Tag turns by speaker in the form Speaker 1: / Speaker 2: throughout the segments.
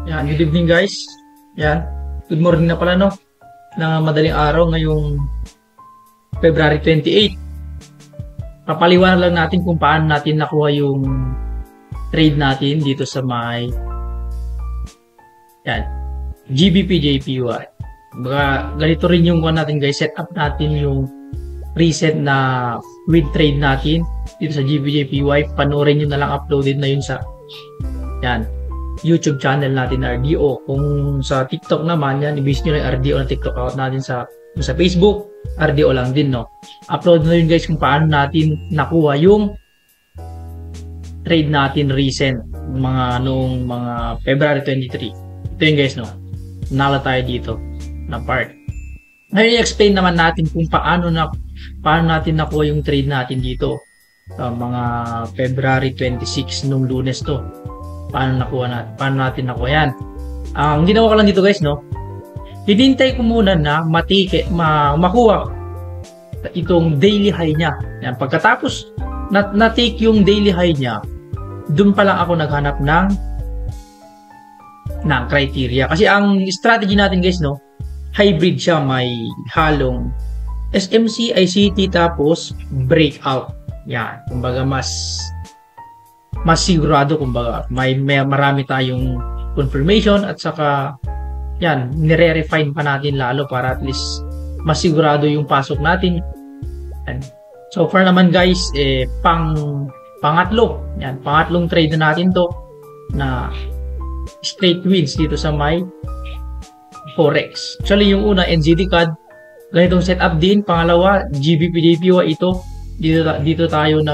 Speaker 1: Yan, good evening guys. Yan, good morning na pala no, na madaling araw ngayong February 28. Papaliwanag lang natin kung paano natin nakuha yung trade natin dito sa may yan, GBP-JPY. Baka ganito rin yung one natin guys, set up natin yung preset na with trade natin dito sa GBP-JPY. Panoorin nyo na lang, uploaded na yun sa yan, YouTube channel natin na RDO. Kung sa TikTok naman, yan, i-base nyo lang RDO na TikTok account natin sa Facebook, RDO lang din, no? Upload na yun guys kung paano natin nakuha yung trade natin recent, noong mga February 23. Ito yun guys, no? Nala tayo dito na part. Ngayon i-explain naman natin kung paano natin nakuha yung trade natin dito sa mga February 26 nung Lunes to. Paano natin nakuha yan. Ang ginawa ko lang dito guys, no, hinintay ko muna na makuha itong daily high niya. Yan, pagkatapos na-take yung daily high niya, dun pa lang ako naghanap ng criteria. Kasi ang strategy natin guys, no, hybrid siya, may halong SMC, ICT, tapos breakout. Yan, kumbaga mas sigurado, kumbaga may marami tayong confirmation, at saka yan, nire-refine pa natin lalo para at least mas sigurado yung pasok natin. And so far naman guys, pangatlong trade na natin to na straight wins dito sa my Forex. Actually yung una, NZD CAD, ganitong setup din. Pangalawa, GBP-JPY, ito dito tayo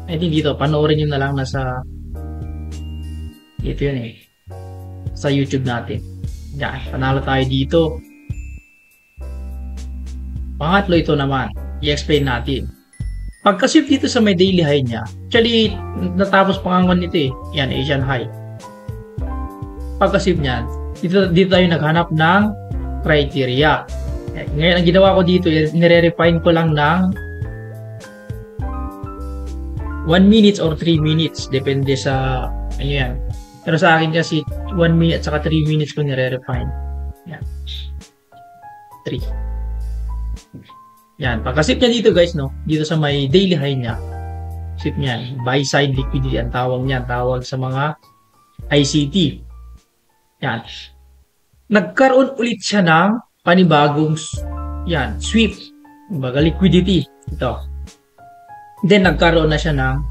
Speaker 1: I think dito, panoorin nyo na lang nasa ito yun sa YouTube natin. Yan, panalo tayo dito. Pangatlo, ito naman, i-explain natin. Pagka-shift dito sa may daily high niya, actually, natapos pangangon nito yan, Asian high. Pagka-shift niyan, dito tayo naghanap ng criteria. Ngayon, ang ginawa ko dito, nire-refine ko lang ng 1 minute or 3 minutes, depende sa ano yan. Pero sa akin kasi 1 minute at saka 3 minutes ko nire-refine. Yan. 3. Yan, pagka-sip niya dito guys, no, dito sa may daily high niya, sip niyan, buy side liquidity ang tawag niyan, tawag sa mga ICT. Yan. Nagkaroon ulit siya ng panibagong sweep, kumbaga liquidity. Ito. Then nagkaroon na siya ng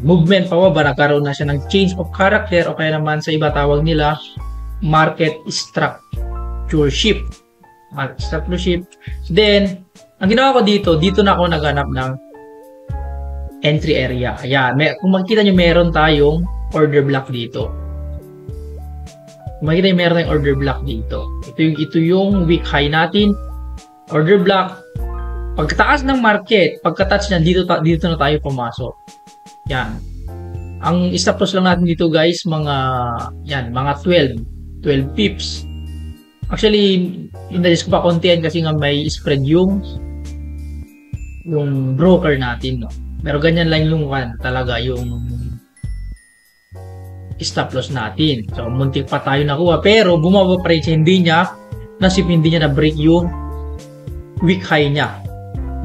Speaker 1: movement pababa, nagkaroon na siya ng change of character, o kaya naman sa iba tawag nila market structure shift. Market structure shift. Then, ang ginawa ko dito na ako naghanap ng entry area. Ayan, kung makikita nyo meron tayong order block dito. Kung makikita nyo meron tayong order block dito. Ito yung week high natin. Order block. Pagkataas ng market, pagka-touch niyan, dito na tayo pumasok. Yan. Ang stop loss lang natin dito guys, mga 12 pips. Actually, in-adjust ko pa konti yan kasi nga may spread yung broker natin, no. Pero ganyan lang yung talaga yung stop loss natin. So, muntik pa tayo nakuha, pero bumaba pa rin siya, hindi niya na-break yung week high niya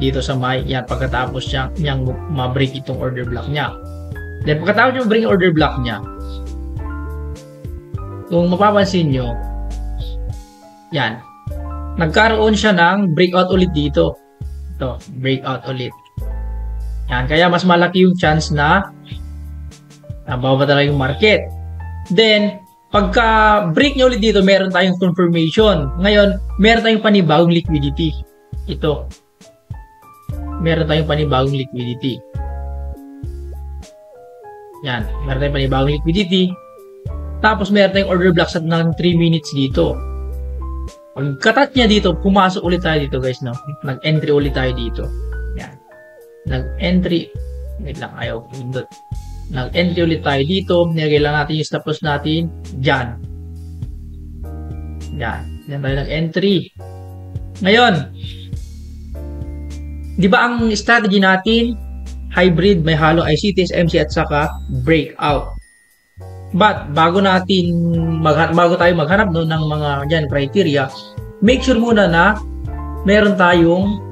Speaker 1: dito sa may yan, pagkatapos niyang ma-break itong order block niya. Then pagkatapos niya ma-break yung order block niya, kung mapapansin nyo, yan, nagkaroon siya ng breakout ulit dito. Ito, breakout ulit. Yan, kaya mas malaki yung chance na bababa talaga yung market. Then pagka break niya ulit dito, meron tayong confirmation. Ngayon, meron tayong panibagong liquidity. Ito, meron tayong panibagong liquidity. Yan, meron tayong panibagong liquidity. Tapos meron tayong order block ng 3 minutes dito. Pagkatat niya dito, pumasok ulit tayo dito guys, no? Nag-entry ulit tayo dito. Yan. Nag-entry. Wait lang, ayaw. Nag-entry ulit tayo dito. Nilagay lang natin yung stop loss natin. Diyan. Yan. Yan tayo nag-entry. Ngayon, di ba ang strategy natin, hybrid, may halong ICT, SMC, at saka breakout. But bago tayo maghanap no ng mga yan criteria, make sure muna na meron tayong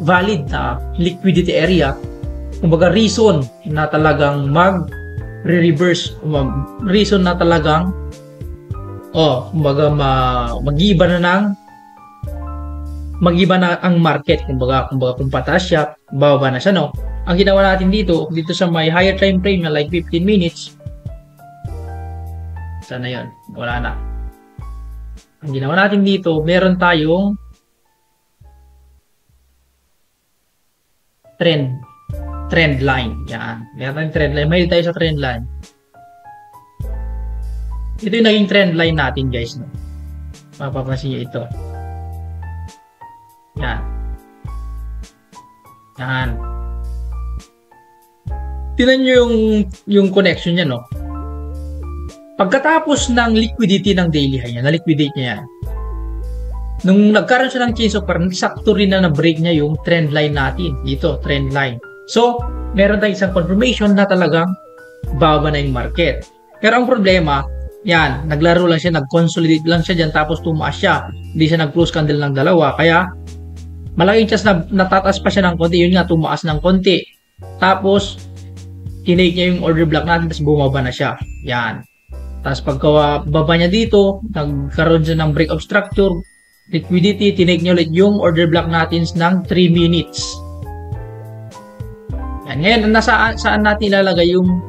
Speaker 1: valid na liquidity area. Kumbaga reason na talagang mag-reverse, reason na talagang kumbaga mag-iba na ang market. Kumbaga kung pataas siya, bababa na siya, no? Ang ginawa natin dito sa may higher time frame na like 15 minutes, sana yon, wala na. Ang ginawa natin dito, meron tayong trend line. Yan. Meron tayong trend line. Mahilig tayo sa trend line. Ito yung naging trend line natin, guys. No? Mapapansin nyo ito. Yan. Yan. Tingnan nyo yung connection niya, no? Pagkatapos ng liquidity ng daily high niya, na-liquidate niya yan. Nung nagkaroon siya ng change of parang sakto rin na break niya yung trend line natin. Dito, trend line. So, meron tayong isang confirmation na talagang baba na yung market. Pero ang problema, yan, naglaro lang siya, nag-consolidate lang siya dyan, tapos tumaas siya. Hindi siya nag-close candle ng dalawa. Kaya, malaking chance na natataas pa siya ng konti. Yun nga, tumaas ng konti. Tapos, tinake niya yung order block natin, tapos bumaba na siya. Yan. Tapos pagka baba niya dito, nagkaroon siya ng break of structure, liquidity, tinake niya ulit yung order block natin ng 3 minutes. Yan. Ngayon, saan natin ilalagay yung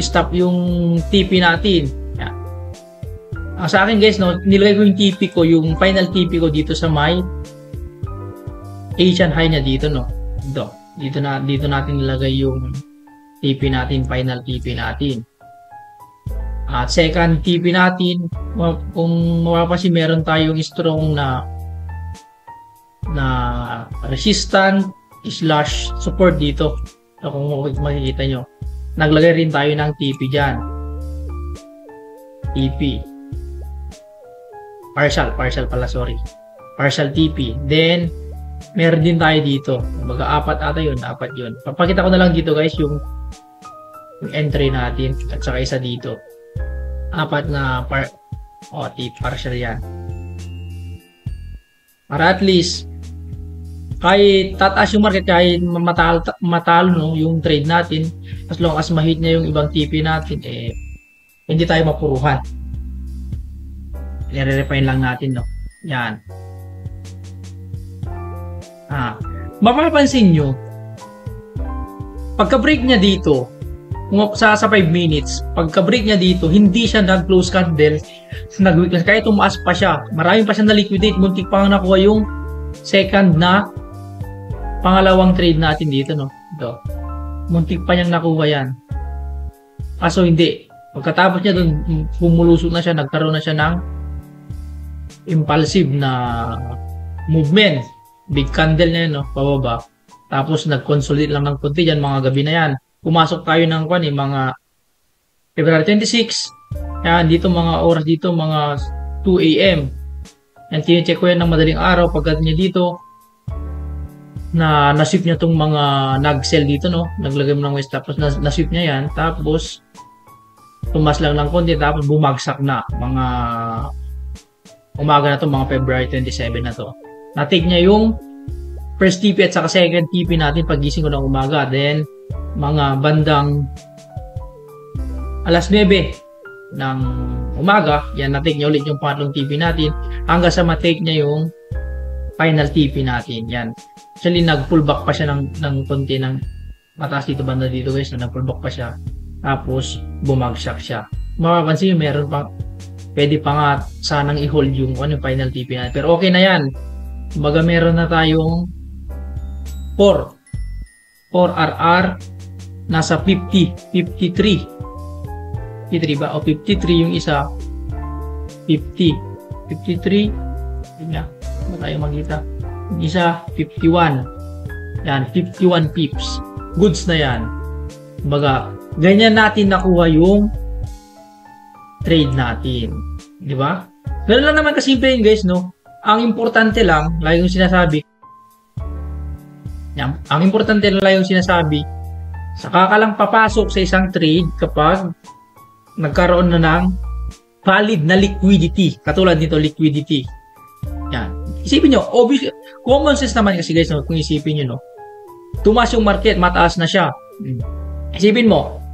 Speaker 1: stop, yung TP natin. Yan. Sa akin guys, no, nilagay ko yung TP ko, yung final TP ko dito sa may Asian high niya dito, no. Dito natin nilagay yung TP natin, final TP natin. At second TP natin, kung mapapansin, meron tayong strong na resistant / support dito. So, kung makikita nyo, naglagay rin tayo ng TP dyan. TP. Partial pala, sorry. Partial TP. Then, meron din tayo dito. Baga, apat yun. Papakita ko na lang dito guys yung entry natin at saka isa dito. Apat na partial yan. Para at least kahit tataas yung market, kahit matalo no, yung trade natin, as long as ma-hit niya yung ibang TP natin, hindi tayo mapuruhan. I-refine lang natin, no. Yan. Mapapansin nyo, pagka-break niya dito, sa 5 minutes, pagka-break niya dito, hindi siya nag-close candle, nag-weakness, kaya tumaas pa siya. Maraming pa siya na-liquidate, muntik pa nga nakuha yung second na pangalawang trade natin dito, no? Ito. Muntik pa niyang nakuha yan. Kaso hindi. Pagkatapos niya doon, pumulusok na siya, nagkaroon na siya ng impulsive na movement. Big candle na yun, no? Pababa. Tapos nag-consolidate lang ng konti dyan, mga gabi na yan. Pumasok tayo ng mga February 26. Yan, dito mga oras dito, mga 2 AM. Yan, tine-check ko yan ng madaling araw. Pagkat niya dito, nasweep niya itong mga nag-sell dito, no? Naglagay mo ng stop loss, nasweep niya yan. Tapos, tumas lang ng konti, tapos bumagsak na. Mga umaga na to, mga February 27 na to. Na-take niya yung first TP at saka second TP natin pagising ko ng umaga. Then, mga bandang alas 9 ng umaga, yan, na-take niya ulit yung pangatlong TP natin hanggang sa ma-take niya yung final TP natin. Yan. Actually, nag-pullback pa siya ng konti ng mataas dito, banda dito guys. Nag-pullback pa siya. Tapos, bumagsak siya. Mapapansin yung meron pa, pwede pa nga sanang i-hold yung final TP natin. Pero okay na yan. Kumbaga meron na tayong 4 RR nasa 53 ba? O 53 yung isa, 53 yun nga, ba tayo makita, yung isa 51, yan, 51 pips, goods na yan. Kumbaga ganyan natin nakuha yung trade natin, di ba? Ganun lang naman kasimple yun guys, no? Ang importante lang, lagi yung sinasabi, yan, ang importante lang yung sinasabi, saka ka lang papasok sa isang trade kapag nagkaroon na ng valid na liquidity. Katulad nito, liquidity. Yan. Isipin nyo, obvious, common sense naman kasi guys, no, kung isipin nyo, no, tumaas yung market, mataas na siya. Isipin mo,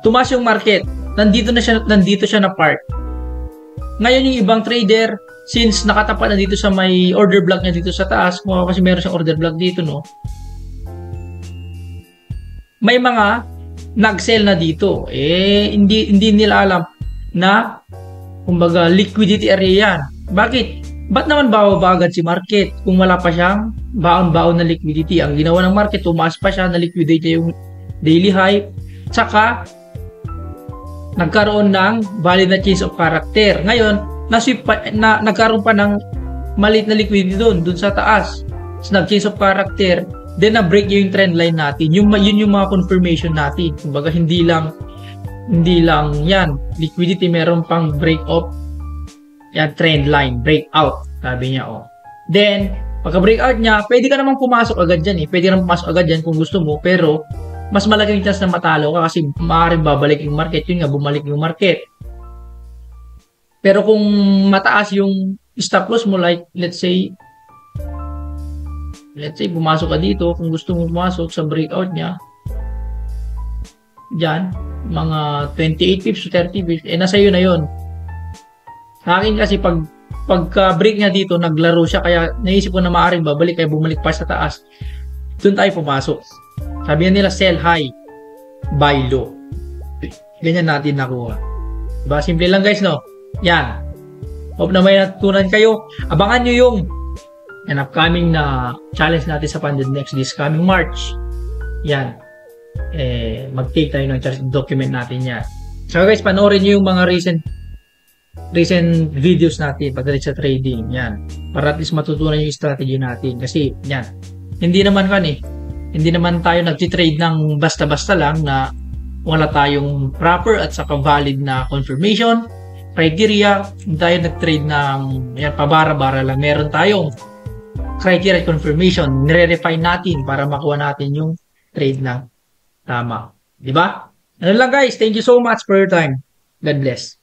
Speaker 1: tumaas yung market, nandito siya na part. Ngayon yung ibang trader, since nakatapat na dito sa may order block niya dito sa taas, kasi meron siyang order block dito, no, may mga nag-sell na dito. Hindi nila alam na kumbaga liquidity area yan. Bakit? Ba't naman bababa agad si market kung wala pa siyang baon-baon na liquidity? Ang ginawa ng market, tumaas pa siya, na-liquidate yung daily high, tsaka nagkaroon ng valid na change of character. Ngayon, nagkaroon pa ng maliit na liquidity doon sa taas. So, nag-change of character, then na-break yung trend line natin. Yun yung mga confirmation natin. Kumbaga, hindi lang yan. Liquidity, meron pang break of yan, trend line, breakout. Sabi niya, oh. Then, pagka-breakout niya, pwede ka namang pumasok agad dyan. Pwede ka namang pumasok agad dyan kung gusto mo. Pero, mas malaki yung chance na matalo ka kasi maaaring babalik yung market. Yun nga, bumalik yung market. Pero kung mataas yung stop loss mo, like, let's say, pumasok ka dito, kung gusto mo pumasok sa breakout niya, dyan, mga 28 pips to 30 pips, nasa iyo na yun. Sa akin kasi, pagka-break niya dito, naglaro siya, kaya naisip ko na maaaring babalik, kaya bumalik pa sa taas. Doon tayo pumasok. Sabi nila, sell high, buy low. Ganyan natin nakuha. Diba? Simple lang guys, no? Yan. Hope na may natutunan kayo. Abangan nyo yung upcoming na challenge natin sa Pandit Next this coming March. Yan. Mag-take tayo ng challenge, document natin yan. So guys, panoorin nyo yung mga recent videos natin pagdating sa trading. Yan. Para at least matutunan yung strategy natin. Kasi, yan. Hindi naman tayo nag-trade ng basta-basta lang na wala tayong proper at saka valid na confirmation, criteria. Hindi tayo nag-trade ng yan, pabara-bara lang. Meron tayong criteria at confirmation. Nire-refine natin para makuha natin yung trade na tama. Diba? Ano lang guys. Thank you so much for your time. God bless.